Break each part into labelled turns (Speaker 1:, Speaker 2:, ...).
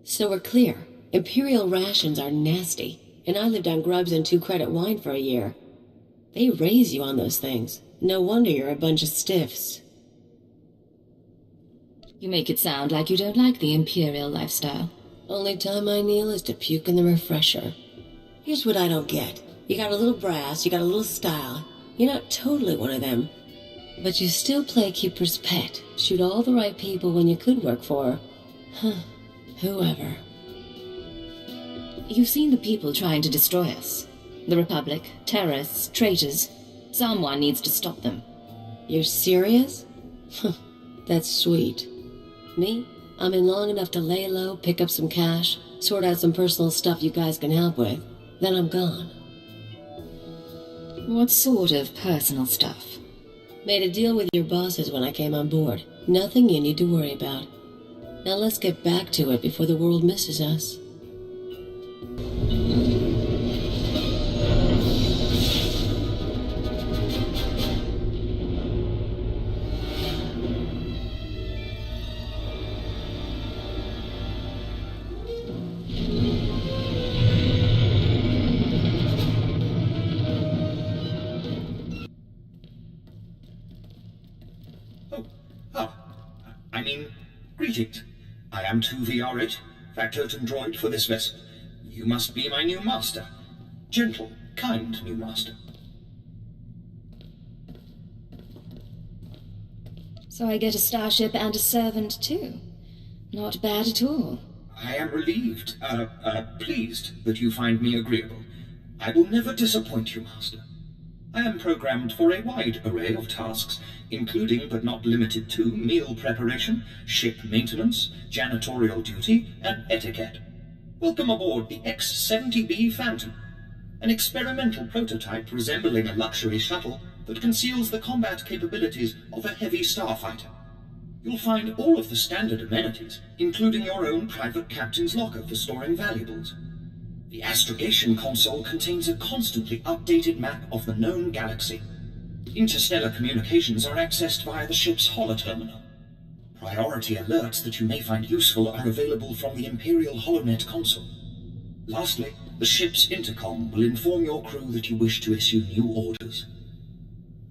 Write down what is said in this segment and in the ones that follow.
Speaker 1: So we're clear. Imperial rations are nasty, and I lived on grubs and 2-credit wine for a year. They raise you on those things. No wonder you're a bunch of stiffs.
Speaker 2: You make it sound like you don't like the Imperial lifestyle.
Speaker 1: Only time I kneel is to puke in the refresher. Here's what I don't get. You got a little brass, you got a little style. You're not totally one of them. But you still play keeper's pet. Shoot all the right people when you could work for... whoever.
Speaker 2: You've seen the people trying to destroy us. The Republic, terrorists, traitors. Someone needs to stop them.
Speaker 1: You're serious? That's sweet. Me? I'm in long enough to lay low, pick up some cash, sort out some personal stuff you guys can help with. Then I'm gone.
Speaker 2: What sort of personal stuff?
Speaker 1: Made a deal with your bosses when I came on board. Nothing you need to worry about. Now let's get back to it before the world misses us.
Speaker 3: Greetings. I am 2VR8, factotum droid for this vessel. You must be my new master. Gentle, kind new master.
Speaker 2: So I get a starship and a servant too. Not bad at all.
Speaker 3: I am relieved, pleased that you find me agreeable. I will never disappoint you, master. I am programmed for a wide array of tasks, including but not limited to meal preparation, ship maintenance, janitorial duty, and etiquette. Welcome aboard the X-70B Phantom, an experimental prototype resembling a luxury shuttle that conceals the combat capabilities of a heavy starfighter. You'll find all of the standard amenities, including your own private captain's locker for storing valuables. The astrogation console contains a constantly updated map of the known galaxy. Interstellar communications are accessed via the ship's holoterminal. Priority alerts that you may find useful are available from the Imperial HoloNet console. Lastly, the ship's intercom will inform your crew that you wish to issue new orders.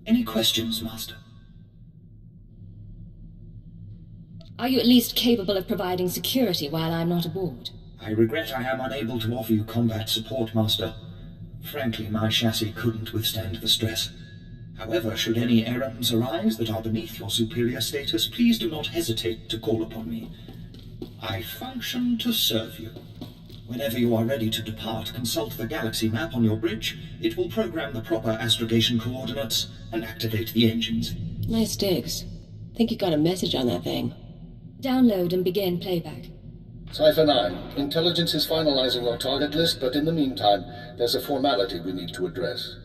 Speaker 3: Any questions, Master?
Speaker 2: Are you at least capable of providing security while I'm not aboard?
Speaker 3: I regret I am unable to offer you combat support, Master. Frankly, my chassis couldn't withstand the stress. However, should any errands arise that are beneath your superior status, please do not hesitate to call upon me. I function to serve you. Whenever you are ready to depart, consult the galaxy map on your bridge. It will program the proper astrogation coordinates and activate the engines.
Speaker 1: Nice digs. Think you got a message on that thing.
Speaker 2: Download and begin playback.
Speaker 4: Cypher 9, intelligence is finalizing your target list, but in the meantime, there's a formality we need to address.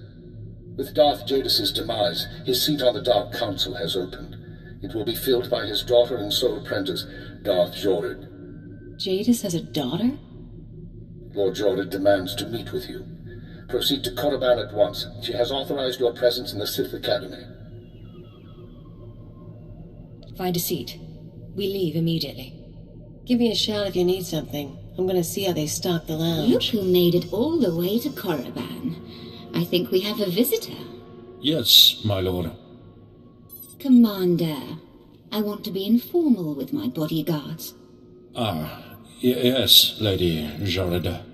Speaker 4: With Darth Jadis' demise, his seat on the Dark Council has opened. It will be filled by his daughter and sole apprentice, Darth Jorid.
Speaker 1: Jadis has a daughter?
Speaker 4: Lord Jorid demands to meet with you. Proceed to Korriban at once. She has authorized your presence in the Sith Academy.
Speaker 2: Find a seat. We leave immediately.
Speaker 1: Give me a shout if you need something. I'm gonna see how they stock the lounge.
Speaker 5: Look who made it all the way to Korriban. I think we have a visitor.
Speaker 6: Yes, my lord.
Speaker 5: Commander, I want to be informal with my bodyguards.
Speaker 6: Yes, Lady Jorida.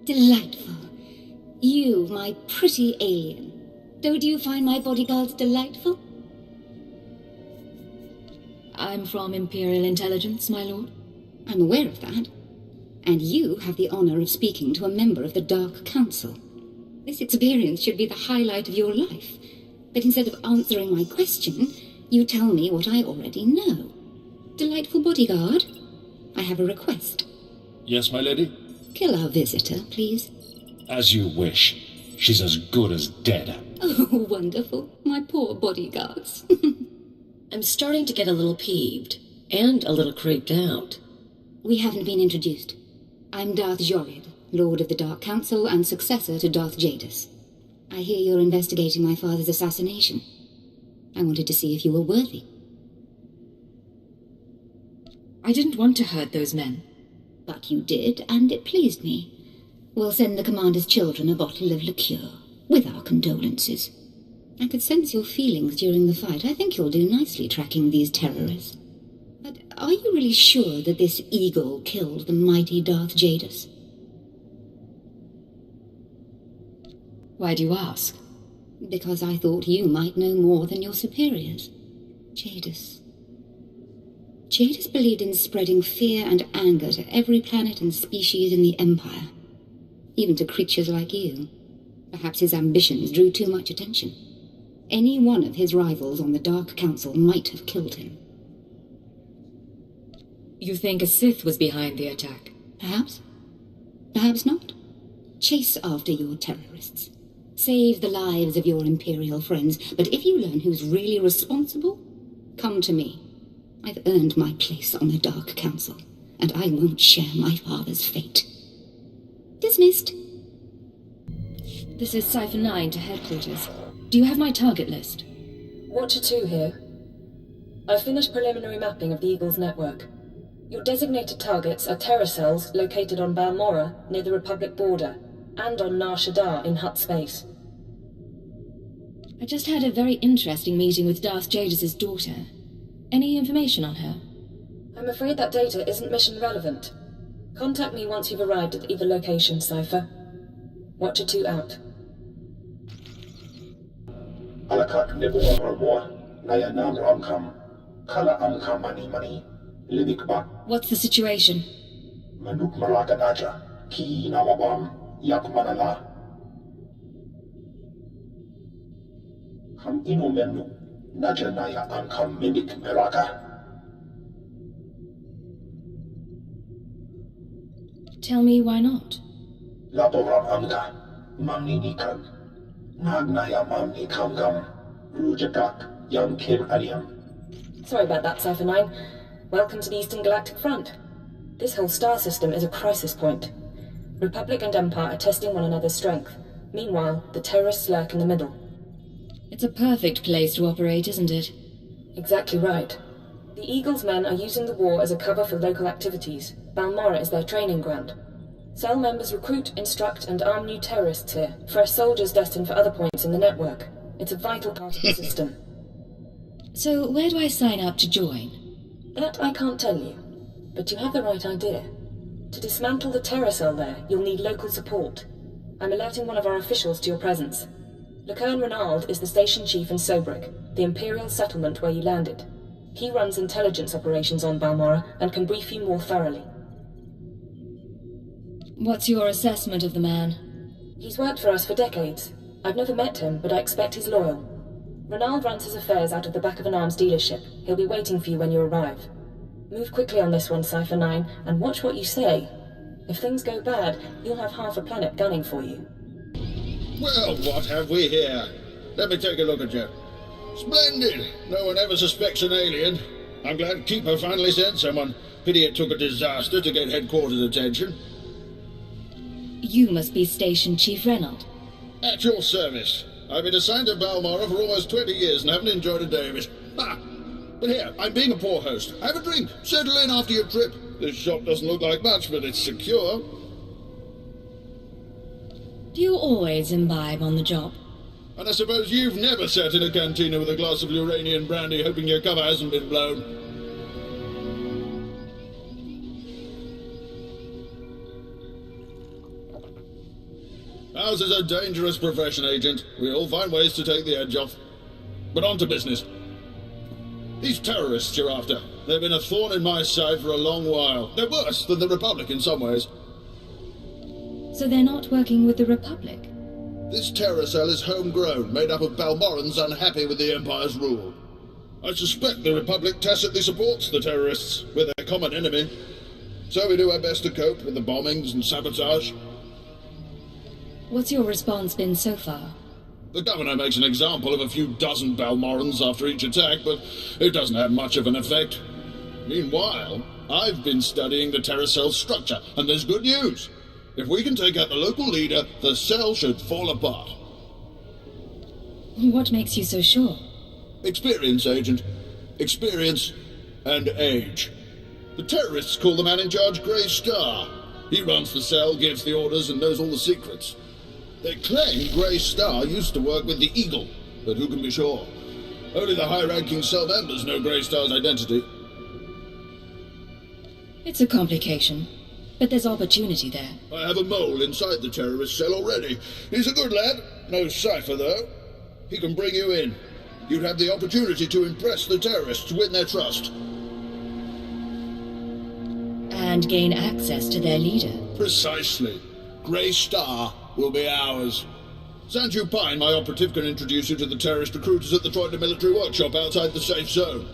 Speaker 5: Delightful. You, my pretty alien. Don't you find my bodyguards delightful?
Speaker 2: I'm from Imperial Intelligence, my lord.
Speaker 5: I'm aware of that. And you have the honor of speaking to a member of the Dark Council. This experience should be the highlight of your life. But instead of answering my question, you tell me what I already know. Delightful bodyguard, I have a request.
Speaker 6: Yes, my lady?
Speaker 5: Kill our visitor, please.
Speaker 6: As you wish. She's as good as dead.
Speaker 5: Oh, wonderful. My poor bodyguards.
Speaker 1: I'm starting to get a little peeved. And a little creeped out.
Speaker 5: We haven't been introduced. I'm Darth Jorid, Lord of the Dark Council and successor to Darth Jadis. I hear you're investigating my father's assassination. I wanted to see if you were worthy.
Speaker 2: I didn't want to hurt those men.
Speaker 5: But you did, and it pleased me. We'll send the commander's children a bottle of liqueur, with our condolences. I could sense your feelings during the fight. I think you'll do nicely tracking these terrorists. But are you really sure that this eagle killed the mighty Darth Jadis?
Speaker 2: Why do you ask?
Speaker 5: Because I thought you might know more than your superiors. Jadis believed in spreading fear and anger to every planet and species in the Empire, even to creatures like you. Perhaps his ambitions drew too much attention. Any one of his rivals on the Dark Council might have killed him.
Speaker 2: You think a Sith was behind the attack?
Speaker 5: Perhaps. Perhaps not. Chase after your terrorists. Save the lives of your Imperial friends, but if you learn who's really responsible, come to me. I've earned my place on the Dark Council, and I won't share my father's fate. Dismissed.
Speaker 2: This is Cipher 9 to headquarters. Do you have my target list?
Speaker 7: Watcher 2 here. I've finished preliminary mapping of the Eagle's network. Your designated targets are terror cells located on Balmorra, near the Republic border, and on Nar Shaddaa in Hutt space.
Speaker 2: I just had a very interesting meeting with Darth Jadis' daughter. Any information on her?
Speaker 7: I'm afraid that data isn't mission relevant. Contact me once you've arrived at either location, Cipher. Watcher 2 out.
Speaker 8: Alakat nebo amrwa, naya nam ramkam, kala amkam mani, libik bak.
Speaker 2: What's the situation?
Speaker 8: Manuk maraka naja, ki namabam, yak manala. Ham ino menu, naja naya ankam mimik meraka.
Speaker 2: Tell me why not?
Speaker 8: Laboram amga, mamni nikan. Nagnaya mamni kamgam, rujakak, yam kim aliam.
Speaker 7: Sorry about that, Cipher 9. Welcome to the Eastern Galactic Front. This whole star system is a crisis point. Republic and Empire are testing one another's strength. Meanwhile, the terrorists lurk in the middle.
Speaker 2: It's a perfect place to operate, isn't it?
Speaker 7: Exactly right. The Eagle's men are using the war as a cover for local activities. Balmorra is their training ground. Cell members recruit, instruct, and arm new terrorists here. Fresh soldiers destined for other points in the network. It's a vital part of the system.
Speaker 2: So where do I sign up to join?
Speaker 7: That I can't tell you. But you have the right idea. To dismantle the terror cell there, you'll need local support. I'm alerting one of our officials to your presence. Lieutenant Renald is the station chief in Sobrik, the Imperial settlement where you landed. He runs intelligence operations on Balmorra and can brief you more thoroughly.
Speaker 2: What's your assessment of the man?
Speaker 7: He's worked for us for decades. I've never met him, but I expect he's loyal. Renald runs his affairs out of the back of an arms dealership. He'll be waiting for you when you arrive. Move quickly on this one, Cipher 9, and watch what you say. If things go bad, you'll have half a planet gunning for you.
Speaker 4: Well, what have we here? Let me take a look at you. Splendid! No one ever suspects an alien. I'm glad Keeper finally sent someone. Pity it took a disaster to get headquarters attention.
Speaker 2: You must be Station Chief Renald.
Speaker 4: At your service. I've been assigned to Balmorra for almost 20 years and haven't enjoyed a day of it. Ha! But here, I'm being a poor host. Have a drink. Settle in after your trip. This shop doesn't look like much, but it's secure.
Speaker 2: Do you always imbibe on the job?
Speaker 4: And I suppose you've never sat in a cantina with a glass of Uranian brandy hoping your cover hasn't been blown. Ours is a dangerous profession, Agent. We all find ways to take the edge off. But on to business. These terrorists you're after, they've been a thorn in my side for a long while. They're worse than the Republic in some ways.
Speaker 2: So they're not working with the Republic?
Speaker 4: This terror cell is homegrown, made up of Balmorrans unhappy with the Empire's rule. I suspect the Republic tacitly supports the terrorists. We're their common enemy. So we do our best to cope with the bombings and sabotage.
Speaker 2: What's your response been so far?
Speaker 4: The governor makes an example of a few dozen Balmorrans after each attack, but it doesn't have much of an effect. Meanwhile, I've been studying the terror cell's structure, and there's good news. If we can take out the local leader, the cell should fall apart.
Speaker 2: What makes you so sure?
Speaker 4: Experience, Agent. Experience and age. The terrorists call the man in charge Grey Star. He runs the cell, gives the orders, and knows all the secrets. They claim Grey Star used to work with the Eagle, but who can be sure? Only the high-ranking cell members know Grey Star's identity.
Speaker 2: It's a complication, but there's opportunity there.
Speaker 4: I have a mole inside the terrorist cell already. He's a good lad. No cipher, though. He can bring you in. You'd have the opportunity to impress the terrorists, win their trust.
Speaker 2: And gain access to their leader.
Speaker 4: Precisely. Grey Star will be ours. Sanju Pine, my operative, can introduce you to the terrorist recruiters at the Troika military workshop outside the safe zone.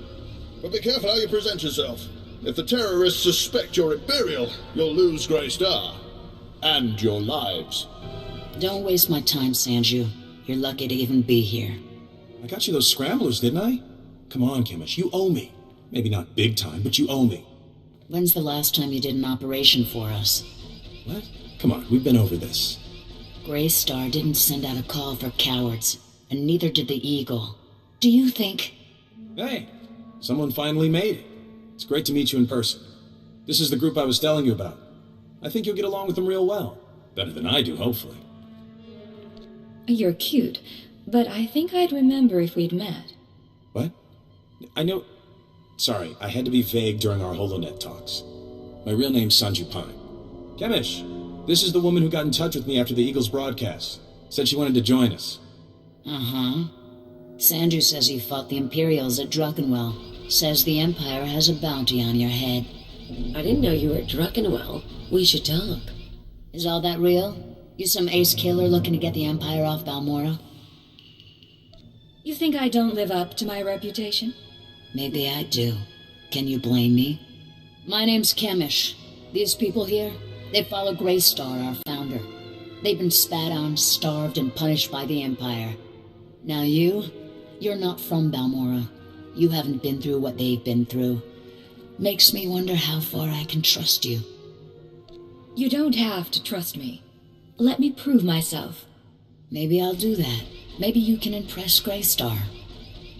Speaker 4: But be careful how you present yourself. If the terrorists suspect you're Imperial, you'll lose Grey Star. And your lives.
Speaker 9: Don't waste my time, Sanju. You're lucky to even be here.
Speaker 6: I got you those scramblers, didn't I? Come on, Chemish, you owe me. Maybe not big time, but you owe me.
Speaker 9: When's the last time you did an operation for us?
Speaker 6: What? Come on, we've been over this.
Speaker 9: Grey Star didn't send out a call for cowards, and neither did the Eagle. Do you think...
Speaker 6: Hey, someone finally made it. It's great to meet you in person. This is the group I was telling you about. I think you'll get along with them real well. Better than I do, hopefully.
Speaker 2: You're cute, but I think I'd remember if we'd met.
Speaker 6: What? I know... Sorry, I had to be vague during our HoloNet talks. My real name's Sanju Pine. Chemish, this is the woman who got in touch with me after the Eagles broadcast. Said she wanted to join us.
Speaker 9: Uh-huh. Sanju says you fought the Imperials at Druckenwell. Says the Empire has a bounty on your head.
Speaker 1: I didn't know you were at Druckenwell. We should talk.
Speaker 9: Is all that real? You some ace killer looking to get the Empire off Balmorra?
Speaker 2: You think I don't live up to my reputation?
Speaker 9: Maybe I do. Can you blame me? My name's Chemish. These people here, they follow Grey Star, our founder. They've been spat on, starved, and punished by the Empire. Now you're not from Balmorra. You haven't been through what they've been through. Makes me wonder how far I can trust you.
Speaker 2: You don't have to trust me. Let me prove myself.
Speaker 9: Maybe I'll do that. Maybe you can impress Grey Star.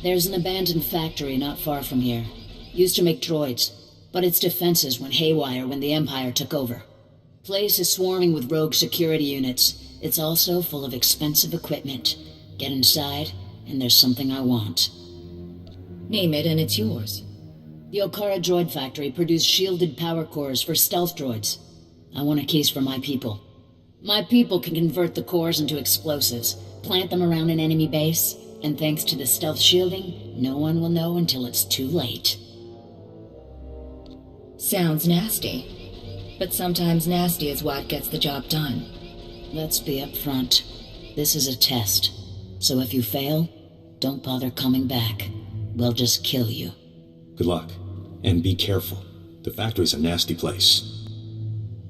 Speaker 9: There's an abandoned factory not far from here. Used to make droids, but its defenses went haywire when the Empire took over. Place is swarming with rogue security units. It's also full of expensive equipment. Get inside, and there's something I want.
Speaker 2: Name it and it's yours.
Speaker 9: The Okara droid factory produced shielded power cores for stealth droids. I want a case for my people. My people can convert the cores into explosives, plant them around an enemy base, and thanks to the stealth shielding, no one will know until it's too late.
Speaker 2: Sounds nasty. But sometimes nasty is what gets the job done.
Speaker 9: Let's be upfront. This is a test. So if you fail, don't bother coming back. We'll just kill you.
Speaker 6: Good luck. And be careful. The factory's a nasty place.